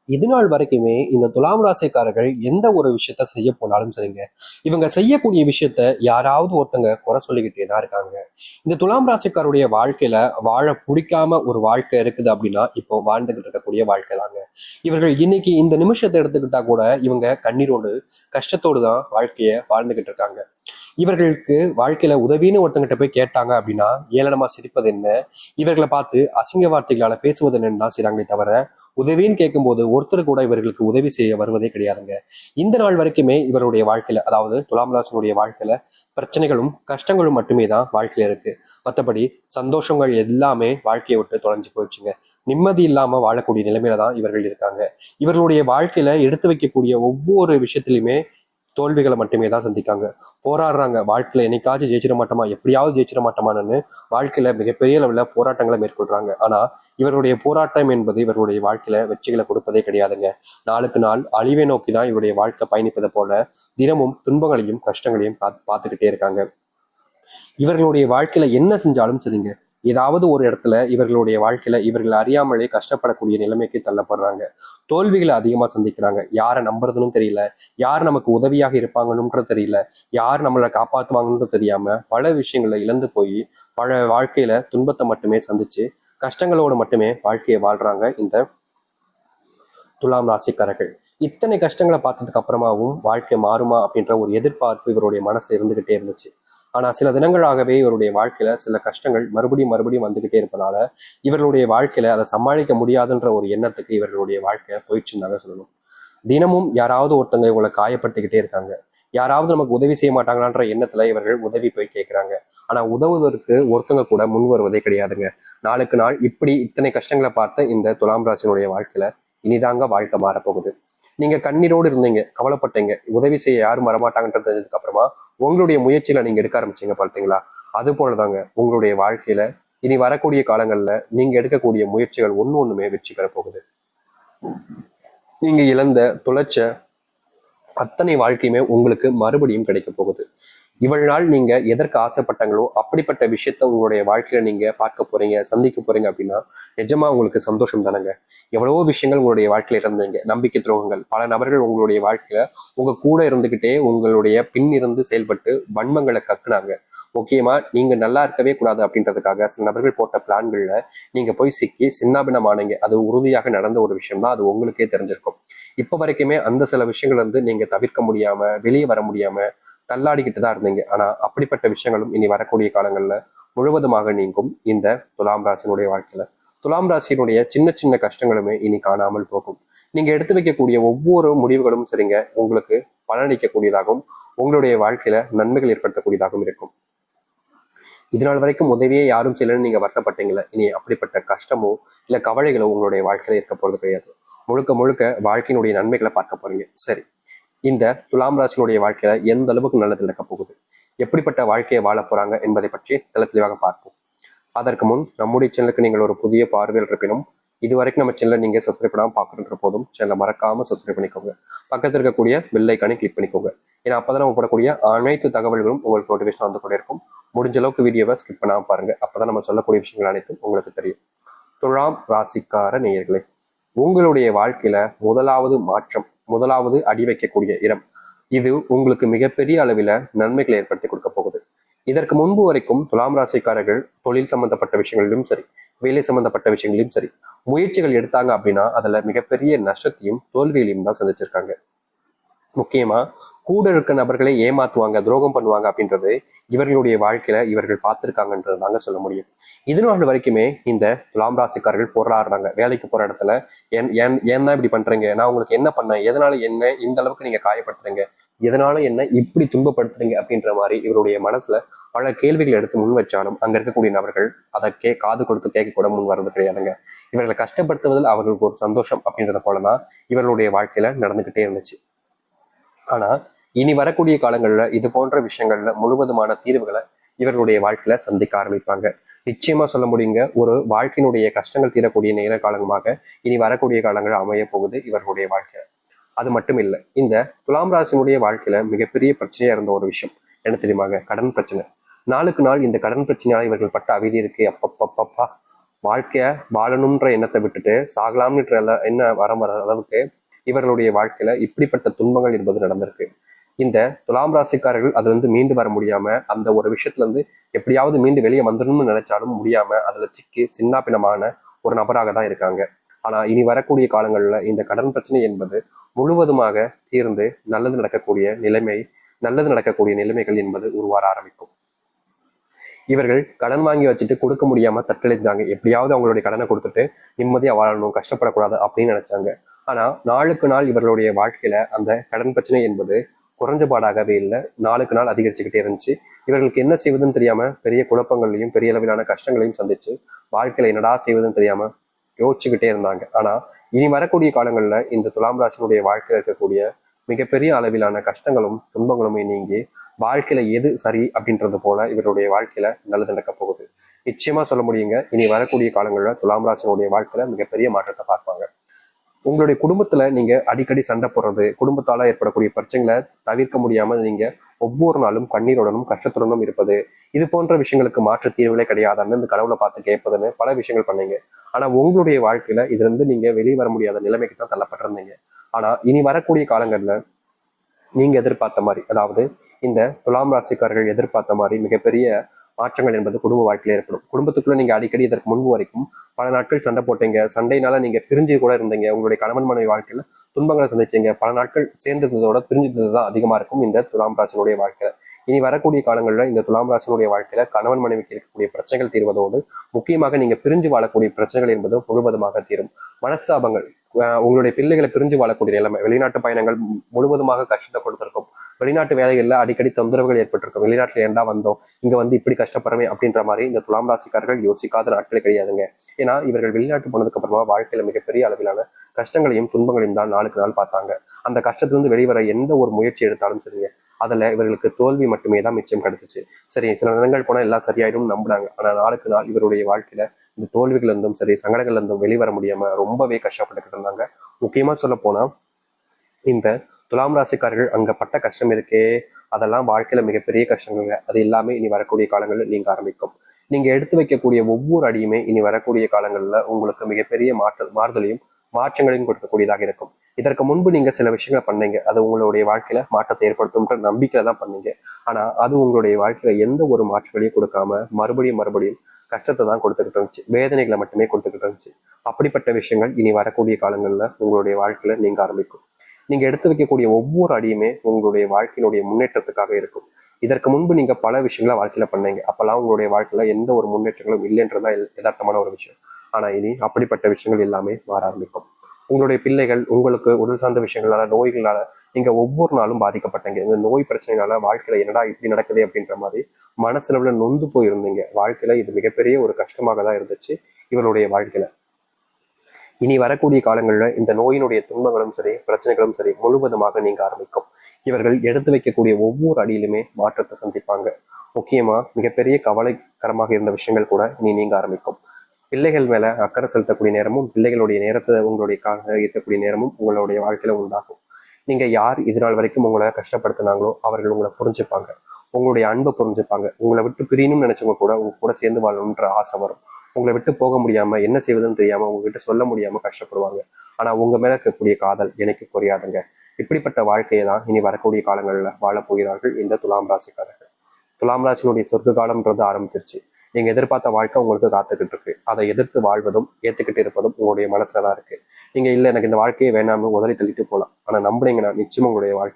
இது நாள் வரைக்குமே இந்த துலாம் ராசிக்காரர்கள் எந்த ஒரு விஷயத்த செய்ய போனாலும் சரிங்க, இவங்க செய்யக்கூடிய விஷயத்த யாராவது ஒருத்தங்க குறை சொல்லிக்கிட்டே தான் இருக்காங்க. இந்த துலாம் ராசிக்காருடைய வாழ்க்கையில வாழ பிடிக்காம ஒரு வாழ்க்கை இருக்குது அப்படின்னா இப்போ வாழ்ந்துகிட்டு இருக்கக்கூடிய வாழ்க்கை தாங்க. இவர்கள் இன்னைக்கு இந்த நிமிஷத்தை எடுத்துக்கிட்டா கூட இவங்க கண்ணீரோடு கஷ்டத்தோடு தான் வாழ்க்கைய வாழ்ந்துகிட்டு இருக்காங்க. இவர்களுக்கு வாழ்க்கையில உதவின்னு ஒருத்தங்கிட்ட போய் கேட்டாங்க அப்படின்னா ஏளனமா சிரிப்பது என்ன, இவர்களை பார்த்து அசிங்க வார்த்தைகளால பேசுவது என்னன்னு தான் செய்றாங்களே தவிர, உதவின்னு கேட்கும்போது ஒருத்தர் கூட இவர்களுக்கு உதவி செய்ய வருவதே கிடையாதுங்க. இந்த நாள் வரைக்குமே இவருடைய வாழ்க்கையில, அதாவது துலாம் ராசினுடைய வாழ்க்கையில பிரச்சனைகளும் கஷ்டங்களும் மட்டுமே தான் வாழ்க்கையில இருக்கு. மற்றபடி சந்தோஷங்கள் எல்லாமே வாழ்க்கையை விட்டு தொலைஞ்சு போயிடுச்சுங்க. நிம்மதி இல்லாம வாழக்கூடிய நிலைமையில தான் இவர்கள் இருக்காங்க. இவர்களுடைய வாழ்க்கையில எடுத்து வைக்கக்கூடிய ஒவ்வொரு விஷயத்திலுமே தோல்விகளை மட்டுமே தான் சந்திக்காங்க. போராடுறாங்க, வாழ்க்கையில என்னைக்காச்சும் ஜெயிச்சிட மாட்டோமா, எப்படியாவது ஜெயிச்சிட மாட்டோமான்னு வாழ்க்கையில மிகப்பெரிய அளவுல போராட்டங்களை மேற்கொள்றாங்க. ஆனா இவருடைய போராட்டம் என்பது இவருடைய வாழ்க்கையில வெற்றிகளை கொடுப்பதே கிடையாதுங்க. நாளுக்கு நாள் அழிவை நோக்கி தான் இவருடைய வாழ்க்கை பயணிப்பதை போல தினமும் துன்பங்களையும் கஷ்டங்களையும் பார்த்துக்கிட்டே இருக்காங்க. இவர்களுடைய வாழ்க்கையில என்ன செஞ்சாலும் சரிங்க, ஏதாவது ஒரு இடத்துல இவர்களுடைய வாழ்க்கையில இவர்கள் அறியாமலே கஷ்டப்படக்கூடிய நிலைமைக்கு தள்ளப்படுறாங்க. தோல்விகளை அதிகமா சந்திக்கிறாங்க. யாரை நம்புறதுன்னு தெரியல, யார் நமக்கு உதவியாக இருப்பாங்கன்னு தெரியல, யார் நம்மளை காப்பாற்றுவாங்கன்னு தெரியாம பல விஷயங்களை இழந்து போய் பல வாழ்க்கையில துன்பத்தை மட்டுமே சந்திச்சு கஷ்டங்களோடு மட்டுமே வாழ்க்கையை வாழ்றாங்க இந்த துலாம் ராசிக்காரர்கள். இத்தனை கஷ்டங்களை பார்த்ததுக்கு அப்புறமாவும் வாழ்க்கை மாறுமா அப்படின்ற ஒரு எதிர்பார்ப்பு இவருடைய மனசுல இருந்துகிட்டே இருந்துச்சு. ஆனா சில தினங்களாகவே இவருடைய வாழ்க்கையில சில கஷ்டங்கள் மறுபடியும் மறுபடியும் வந்துகிட்டே இருப்பதால இவர்களுடைய வாழ்க்கையில அதை சமாளிக்க முடியாதுன்ற ஒரு எண்ணத்துக்கு இவர்களுடைய வாழ்க்கை போயிடுச்சுன்னு சொல்லணும். தினமும் யாராவது ஒருத்தங்க இவங்களை காயப்படுத்திக்கிட்டே இருக்காங்க. யாராவது நமக்கு உதவி செய்ய மாட்டாங்களான்ற எண்ணத்துல இவர்கள் உதவி போய் கேட்கிறாங்க. ஆனா உதவுவதற்கு ஒருத்தங்க கூட முன் வருவதே கிடையாதுங்க. நாளுக்கு நாள் இப்படி இத்தனை கஷ்டங்களை பார்த்த இந்த துலாம் ராசினுடைய வாழ்க்கையில இனிதாங்க வாழ்க்கை மாறப்போகுது. நீங்க கண்ணீரோடு இருந்தீங்க, கவலைப்பட்டீங்க, உதவி செய்ய யாரும் வரமாட்டாங்கன்றது தெரிஞ்சதுக்கு அப்புறமா உங்களுடைய முயற்சிகளை நீங்க எடுக்க ஆரம்பிச்சீங்க பார்த்தீங்களா? அது போலதாங்க உங்களுடைய வாழ்க்கையில இனி வரக்கூடிய காலங்கள்ல நீங்க எடுக்கக்கூடிய முயற்சிகள் ஒண்ணுமே வெற்றி பெற போகுது. நீங்க இழந்த தொலைச்ச அத்தனை வாழ்க்கையுமே உங்களுக்கு மறுபடியும் கிடைக்க போகுது. இவ்வளவு நாள் நீங்க எதற்கு ஆசைப்பட்டாங்களோ அப்படிப்பட்ட விஷயத்த உங்களுடைய வாழ்க்கையில நீங்க பார்க்க போறீங்க, சந்திக்க போறீங்க அப்படின்னா நிஜமா உங்களுக்கு சந்தோஷம் தானங்க. எவ்வளவோ விஷயங்கள் உங்களுடைய வாழ்க்கையில இருந்தீங்க, நம்பிக்கை துரோகங்கள், பல நபர்கள் உங்களுடைய வாழ்க்கையில உங்க கூட இருந்துகிட்டே உங்களுடைய பின் இருந்து செயல்பட்டு வன்மங்களை கக்குனாங்க. முக்கியமா நீங்க நல்லா இருக்கவே கூடாது அப்படின்றதுக்காக சில நபர்கள் போட்ட பிளான்கள்ல நீங்க போய் சிக்கி சின்னாபின்னமானீங்க. அது உறுதியாக நடந்த ஒரு விஷயம் தான், அது உங்களுக்கே தெரிஞ்சிருக்கும். இப்ப வரைக்குமே அந்த சில விஷயங்கள் வந்து நீங்க தவிர்க்க முடியாம வெளியே வர முடியாம தள்ளாடிக்கிட்டு தான் இருந்தீங்க. ஆனா அப்படிப்பட்ட விஷயங்களும் இனி வரக்கூடிய காலங்கள்ல முழுவதுமாக நீங்கும் இந்த துலாம் ராசியினுடைய வாழ்க்கையில. துலாம் ராசியினுடைய சின்ன சின்ன கஷ்டங்களுமே இனி காணாமல் போகும். நீங்க எடுத்து வைக்கக்கூடிய ஒவ்வொரு முடிவுகளும் சரிங்க உங்களுக்கு பலனளிக்கக்கூடியதாகவும் உங்களுடைய வாழ்க்கையில நன்மைகள் ஏற்படுத்தக்கூடியதாகவும் இருக்கும். இதனால் வரைக்கும் உதவியே யாரும் செய்யலன்னு நீங்க வருத்தப்பட்டீங்களா? இனி அப்படிப்பட்ட கஷ்டமோ இல்ல கவலைகளோ உங்களுடைய வாழ்க்கையில இருக்க போறது கிடையாது. முழுக்க முழுக்க வாழ்க்கையினுடைய நன்மைகளை பார்க்க போறீங்க. சரி, இந்த துலாம் ராசியினுடைய வாழ்க்கையில எந்த அளவுக்கு நல்லது நடக்க போகுது, எப்படிப்பட்ட வாழ்க்கையை வாழ போறாங்க என்பதை பற்றி தெளிவாக பார்ப்போம். அதற்கு முன் நம்முடைய சேனலுக்கு நீங்கள் ஒரு புதிய பார்வையில் இருப்பினும் இதுவரைக்கும் நம்ம சேனலை நீங்க சப்ஸ்கிரைப் பண்ணாம பார்க்கணுன்ற போதும் சேனலை மறக்காம சப்ஸ்கிரைப் பண்ணிக்கோங்க. பக்கத்தில் இருக்கக்கூடிய பெல் ஐக்கானை கிளிக் பண்ணிக்கோங்க. ஏன்னா அப்பதான் நம்ம போடக்கூடிய அனைத்து தகவல்களும் உங்களுக்கு நோட்டிஃபிகேஷன் வந்து கொண்டே இருக்கும். முடிஞ்ச அளவுக்கு வீடியோவை ஸ்கிப் பண்ணாம பாருங்க. அப்பதான் நம்ம சொல்லக்கூடிய விஷயங்கள் அனைத்தும் உங்களுக்கு தெரியும். துலாம் ராசிக்கார நேயர்களே, உங்களுடைய வாழ்க்கையில முதலாவது மாற்றம், முதலாவது அடி வைக்கக்கூடிய இடம் இது உங்களுக்கு மிகப்பெரிய அளவில நன்மைகளை ஏற்படுத்தி கொடுக்க போகுது. இதற்கு முன்பு வரைக்கும் துலாம் ராசிக்காரர்கள் தொழில் சம்பந்தப்பட்ட விஷயங்களிலும் சரி, வேலை சம்பந்தப்பட்ட விஷயங்களிலும் சரி, முயற்சிகள் எடுத்தாங்க அப்படின்னா அதுல மிகப்பெரிய நஷ்டத்தையும் தோல்வியிலையும் தான் சந்திச்சிருக்காங்க. முக்கியமா கூட இருக்க நபர்களை ஏமாத்துவாங்க, துரோகம் பண்ணுவாங்க அப்படின்றது இவர்களுடைய வாழ்க்கையில இவர்கள் பார்த்திருக்காங்கன்றது தாங்க சொல்ல முடியும். இது நாள் வரைக்குமே இந்த துலாம் ராசிக்காரர்கள் போராடுறாங்க. வேலைக்கு போற இடத்துல ஏன் தான் இப்படி பண்றீங்க, நான் உங்களுக்கு என்ன பண்ணேன், எதனால என்ன இந்த அளவுக்கு நீங்க காயப்படுத்துறீங்க, எதனால என்ன இப்படி துன்பப்படுத்துறீங்க அப்படின்ற மாதிரி இவருடைய மனசுல பல கேள்விகள் எடுத்து முன் வச்சாலும் அங்க இருக்கக்கூடிய நபர்கள் அதை காது கொடுத்து கேட்க கூட முன் வர்றது கிடையாதுங்க. இவர்களை கஷ்டப்படுத்துவதில் அவர்களுக்கு ஒரு சந்தோஷம் அப்படின்றத போலதான் இவர்களுடைய வாழ்க்கையில நடந்துகிட்டே இருந்துச்சு. ஆனா இனி வரக்கூடிய காலங்கள்ல இது போன்ற விஷயங்கள்ல முழுவதுமான தீர்வுகளை இவர்களுடைய வாழ்க்கையில சந்திக்க ஆரம்பிப்பாங்க. நிச்சயமா சொல்ல முடியுங்க, ஒரு வாழ்க்கையினுடைய கஷ்டங்கள் தீரக்கூடிய நேர காலமாக இனி வரக்கூடிய காலங்கள் அமைய போகுது இவர்களுடைய வாழ்க்கையில. அது மட்டும் இல்லை, இந்த துலாம் ராசினுடைய வாழ்க்கையில மிகப்பெரிய பிரச்சனையா இருந்த ஒரு விஷயம் என்ன தெரியுமாங்க? கடன் பிரச்சனை. நாளுக்கு நாள் இந்த கடன் பிரச்சனையால இவர்கள் பட்ட அவதி இருக்கு அப்பப்பப்பா வாழ்க்கைய வாழணுன்ற எண்ணத்தை விட்டுட்டு சாகலாம்ன்ற என்ன வர அளவுக்கு இவர்களுடைய வாழ்க்கையில இப்படிப்பட்ட துன்பங்கள் என்பது நடந்திருக்கு. இந்த துலாம் ராசிக்காரர்கள் அதுல இருந்து மீண்டு வர முடியாம, அந்த ஒரு விஷயத்துல இருந்து எப்படியாவது மீண்டு வெளியே வந்துடணும்னு நினைச்சாலும் முடியாம அதுல சிக்கி சின்னாபின்னமான ஒரு நபராக தான் இருக்காங்க. ஆனா இனி வரக்கூடிய காலங்கள்ல இந்த கடன் பிரச்சனை என்பது முழுவதுமாக தீர்ந்து நல்லது நடக்கக்கூடிய நிலைமைகள் என்பது உருவார ஆரம்பிக்கும். இவர்கள் கடன் வாங்கி வச்சுட்டு கொடுக்க முடியாம தத்தளித்தாங்க. எப்படியாவது அவங்களுடைய கடனை கொடுத்துட்டு நிம்மதியா வாழணும், கஷ்டப்படக்கூடாது அப்படின்னு நினைச்சாங்க. ஆனா நாளுக்கு நாள் இவர்களுடைய வாழ்க்கையில அந்த கடன் பிரச்சனை என்பது குறைஞ்சபாடாகவே இல்லை, நாளுக்கு நாள் அதிகரிச்சுக்கிட்டே இருந்துச்சு. இவர்களுக்கு என்ன செய்வதுன்னு தெரியாம பெரிய குழப்பங்களையும் பெரிய அளவிலான கஷ்டங்களையும் சந்திச்சு வாழ்க்கையில என்னடா செய்வதுன்னு தெரியாம யோசிச்சுக்கிட்டே இருந்தாங்க. ஆனா இனி வரக்கூடிய காலங்கள்ல இந்த துலாம் ராசினுடைய வாழ்க்கையில இருக்கக்கூடிய மிகப்பெரிய அளவிலான கஷ்டங்களும் துன்பங்களுமே நீங்கி வாழ்க்கையில எது சரி அப்படின்றது போல இவருடைய வாழ்க்கையில நல்லது நடக்க போகுது. நிச்சயமா சொல்ல முடியுங்க, இனி வரக்கூடிய காலங்கள்ல துலாம் ராசினுடைய வாழ்க்கையில மிகப்பெரிய மாற்றத்தை பார்ப்பாங்க. உங்களுடைய குடும்பத்துல நீங்க அடிக்கடி சண்டை போடுறது, குடும்பத்தால ஏற்படக்கூடிய பிரச்சனைகளை தவிர்க்க முடியாம நீங்க ஒவ்வொரு நாளும் கண்ணீருடனும் கஷ்டத்துடனும் இருப்பது, இது போன்ற விஷயங்களுக்கு மாற்று தீர்வுகளே கிடையாதுன்னு இந்த கடவுளை பார்த்து கேட்பதுன்னு பல விஷயங்கள் பண்ணீங்க. ஆனா உங்களுடைய வாழ்க்கையில இதுல இருந்து நீங்க வெளியே வர முடியாத நிலைமைக்கு தான் தள்ளப்பட்டிருந்தீங்க. ஆனா இனி வரக்கூடிய காலங்கள்ல நீங்க எதிர்பார்த்த மாதிரி, அதாவது இந்த துலாம் ராசிக்காரர்கள் எதிர்பார்த்த மாதிரி மிகப்பெரிய மாற்றங்கள் என்பது குடும்ப வாழ்க்கையில ஏற்படும். குடும்பத்துக்குள்ள நீங்க அடிக்கடி இதற்கு முன்பு வரைக்கும் பல நாட்கள் சண்டை போட்டீங்க, சண்டையினால நீங்க பிரிஞ்சு கூட இருந்தீங்க, உங்களுடைய கணவன் மனைவி வாழ்க்கையில துன்பங்களை சந்திச்சீங்க, பல நாட்கள் சேர்ந்ததோட பிரிஞ்சது தான் அதிகமா இருக்கும் இந்த துலாம் ராசினுடைய வாழ்க்கையில. இனி வரக்கூடிய காலங்களில் இந்த துலாம் ராசினுடைய வாழ்க்கையில கணவன் மனைவிக்கு இருக்கக்கூடிய பிரச்சனைகள் தீர்வதோடு முக்கியமாக நீங்க பிரிஞ்சு வாழக்கூடிய பிரச்சனைகள் என்பது முழுவதுமாக தீரும். மனஸ்தாபங்கள், உங்களுடைய பிள்ளைகளை பிரிஞ்சு வாழக்கூடிய நிலைமை, வெளிநாட்டு பயணங்கள் முழுவதுமாக கஷ்டத்தை கொடுத்திருக்கும், வெளிநாட்டு வேலைகள்ல அடிக்கடி தொந்தரவுகள் ஏற்பட்டிருக்கும், வெளிநாட்டுல ஏண்டா வந்தோம், இங்க வந்து இப்படி கஷ்டப்படுறமே அப்படின்ற மாதிரி இந்த துலாம் ராசிக்காரர்கள் யோசிக்காத நாட்களே கிடையாதுங்க. ஏன்னா இவர்கள் வெளிநாட்டு போனதுக்கு அப்புறமா வாழ்க்கையில மிகப்பெரிய அளவிலான கஷ்டங்களையும் துன்பங்களையும் தான் நாளுக்கு நாள் பார்த்தாங்க. அந்த கஷ்டத்திலிருந்து வெளிவர எந்த ஒரு முயற்சி எடுத்தாலும் சரிங்க, அதுல இவர்களுக்கு தோல்வி மட்டுமே தான் மிச்சம் கிடைச்சிச்சு. சரி, சில நேரங்கள் போனா எல்லாம் சரியாயிடும் நம்புறாங்க. ஆனா நாளுக்கு நாள் இவருடைய வாழ்க்கையில இந்த தோல்விகள் இருந்தும் சரி, சங்கடங்கள் இருந்தும் வெளிவர முடியாம ரொம்பவே கஷ்டப்பட்டுக்கிட்டு இருந்தாங்க. முக்கியமா சொல்ல போனா இந்த துலாம் ராசிக்காரர்கள் அங்க பட்ட கஷ்டம் இருக்கே, அதெல்லாம் வாழ்க்கையில மிகப்பெரிய கஷ்டங்க. அது எல்லாமே இனி வரக்கூடிய காலங்களில் நீங்க ஆரம்பிக்கும். நீங்க எடுத்து வைக்கக்கூடிய ஒவ்வொரு அடியுமே இனி வரக்கூடிய காலங்கள்ல உங்களுக்கு மிகப்பெரிய மாறுதலையும் மாற்றங்களையும் கொடுக்கக்கூடியதாக இருக்கும். இதற்கு முன்பு நீங்க சில விஷயங்களை பண்ணீங்க, அது உங்களுடைய வாழ்க்கையில மாற்றத்தை ஏற்படுத்தும்ன்ற நம்பிக்கையில தான் பண்ணீங்க. ஆனா அது உங்களுடைய வாழ்க்கையில எந்த ஒரு மாற்றங்களையும் கொடுக்காம மறுபடியும் கஷ்டத்தை தான் கொடுத்துக்கிட்டு இருந்துச்சு, வேதனைகளை மட்டுமே கொடுத்துக்கிட்டு இருந்துச்சு. அப்படிப்பட்ட விஷயங்கள் இனி வரக்கூடிய காலங்கள்ல உங்களுடைய வாழ்க்கையில நீங்க ஆரம்பிக்கும். நீங்க எடுத்து வைக்கக்கூடிய ஒவ்வொரு அடியுமே உங்களுடைய வாழ்க்கையினுடைய முன்னேற்றத்துக்காக இருக்கும். இதற்கு முன்பு நீங்க பல விஷயங்களை வாழ்க்கையில பண்ணீங்க, அப்பெல்லாம் உங்களுடைய வாழ்க்கையில எந்த ஒரு முன்னேற்றங்களும் இல்லைன்றதுதான் யதார்த்தமான ஒரு விஷயம். ஆனா இனி அப்படிப்பட்ட விஷயங்கள் எல்லாமே மாற ஆரம்பிக்கும். உங்களுடைய பிள்ளைகள் உங்களுக்கு உடல் சார்ந்த விஷயங்களால, நோய்களால நீங்க ஒவ்வொரு நாளும் பாதிக்கப்பட்டீங்க. இந்த நோய் பிரச்சனைனால வாழ்க்கையில என்னடா இப்படி நடக்குது அப்படின்ற மாதிரி மனசுல நொந்து போயிருந்தீங்க. வாழ்க்கையில இது மிகப்பெரிய ஒரு கஷ்டமாக தான் இருந்துச்சு இவருடைய வாழ்க்கையில. இனி வரக்கூடிய காலங்களில் இந்த நோயினுடைய துன்பங்களும் சரி, பிரச்சனைகளும் சரி முழுவதுமாக நீங்க ஆரம்பிக்கும். இவர்கள் எடுத்து வைக்கக்கூடிய ஒவ்வொரு அடியிலுமே மாற்றத்தை சந்திப்பாங்க. முக்கியமா மிகப்பெரிய கவலைக்கரமாக இருந்த விஷயங்கள் கூட இனி நீங்க ஆரம்பிக்கும். பிள்ளைகள் மேல அக்கறை செலுத்தக்கூடிய நேரமும், பிள்ளைகளுடைய நேரத்தை உங்களுடைய இருக்கக்கூடிய நேரமும் உங்களுடைய வாழ்க்கையில உண்டாகும். நீங்க யார் இதனால் வரைக்கும் உங்களை கஷ்டப்படுத்தினாங்களோ அவர்கள் உங்களை புரிஞ்சுப்பாங்க, உங்களுடைய அன்பை புரிஞ்சுப்பாங்க. உங்களை விட்டு பிரியணும்னு நினைச்சவங்க கூட உங்க கூட சேர்ந்து வாழணுன்ற ஆசை வரும். உங்களை விட்டு போக முடியாம என்ன செய்வதுன்னு தெரியாம உங்ககிட்ட சொல்ல முடியாம கஷ்டப்படுவாங்க. ஆனா உங்க மேல இருக்கக்கூடிய காதல் எனக்கு புரியாதுங்க. இப்படிப்பட்ட வாழ்க்கையை தான் இனி வரக்கூடிய காலங்கள்ல வாழப் போகிறார்கள் இந்த துலாம் ராசிக்காரர்கள். துலாம் ராசியினுடைய சொர்க்க காலம்ன்றது ஆரம்பிச்சிருச்சு. நீங்க எதிர்பார்த்த வாழ்க்கை உங்களுக்கு காத்துக்கிட்டு இருக்கு. அதை எதிர்த்து வாழ்வதும் ஏத்துக்கிட்டு இருப்பதும் உங்களுடைய மனசுலதான் இருக்கு. நீங்க இல்ல எனக்கு இந்த வாழ்க்கையை வேணாம்னு உதறி தள்ளிட்டு போகலாம், ஆனா நம்புறீங்கன்னா நிச்சயம் உங்களுடைய வாழ்க்கை